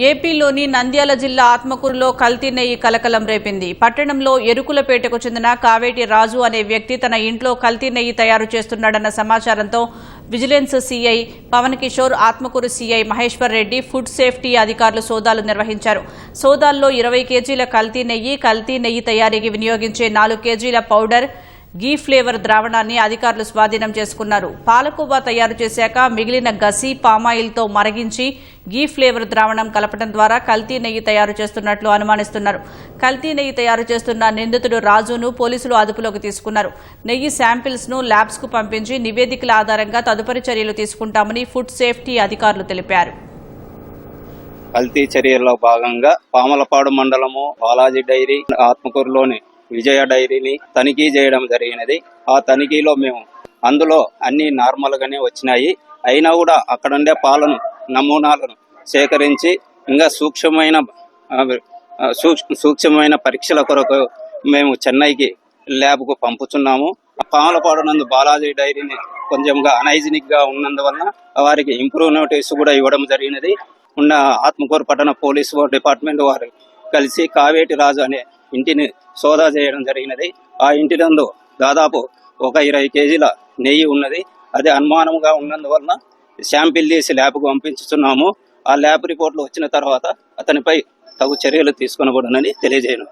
ఏపీలోని నంద్యాల జిల్లా ఆత్మకూరులో కల్తీ నెయ్యి కలకలం రేపింది. పట్టణంలో ఎరుకులపేటకు చెందిన కావేటి రాజు అనే వ్యక్తి తన ఇంట్లో కల్తీ నెయ్యి తయారు చేస్తున్నాడన్న సమాచారంతో vigilance CI Pavan Kishore, Atmakur CI Maheshwar Reddy, food safety అధికారులు సోదాలు నిర్వహించారు. సోదాల్లో 20 కేజీల కల్తీ నెయ్యి తయారీకి వినియోగించే 4 కేజీల పౌడర్, గీ ఫ్లేవర్ ద్రావణాన్ని అధికారులు స్వాధీనం చేసుకున్నారు. పాలకోవా తయారు చేశాక మిగిలిన గసి, పామాయిల్తో మరిగించి గీ ఫ్లేవర్ ద్రావణం కలపడం ద్వారా కల్తీ నెయ్యి తయారు చేస్తున్నట్లు అనుమానిస్తున్నారు. కల్తీ నెయ్యి తయారు చేస్తున్న నిందితుడు రాజును పోలీసులు అదుపులోకి తీసుకున్నారు. నెయ్యి శాంపిల్స్ ను ల్యాబ్స్ కు పంపించి నివేదికల ఆధారంగా తదుపరి చర్యలు తీసుకుంటామని ఫుడ్ సేఫ్టీ అధికారులు తెలిపారు. కల్తీ చర్యల్లో భాగంగా పామలపాడు మండలము బాలాజీ డైరీ, ఆత్మకూరులోని విజయ డైరీని తనిఖీ చేయడం జరిగినది. ఆ తనిఖీలో మేము అందులో అన్ని నార్మల్ గానే వచ్చినాయి. అయినా కూడా అక్కడుండే పాలను నమూనాలను సేకరించి ఇంకా సూక్ష్మమైన పరీక్షల కొరకు మేము చెన్నైకి ల్యాబ్కు పంపుతున్నాము. పామలపాడు నందు బాలాజీ డైరీని కొంచెంగా అనైజినిక్ గా ఉన్నందువలన వారికి ఇంప్రూవ్ నోటీసు కూడా ఇవ్వడం జరిగినది. ఉన్న ఆత్మకూరు పట్టణ పోలీసు డిపార్ట్మెంట్ వారు కలిసి కావేటి రాజు అనే ఇంటిని సోదా చేయడం జరిగినది. ఆ ఇంటి నందు దాదాపు ఒక 20 కేజీల నెయ్యి ఉన్నది. అది అనుమానంగా ఉన్నందువలన శాంపిల్ తీసి ల్యాబ్కు పంపించుతున్నాము. ఆ ల్యాబ్ రిపోర్ట్లు వచ్చిన తర్వాత అతనిపై తగు చర్యలు తీసుకొనబడునని తెలియజేయను.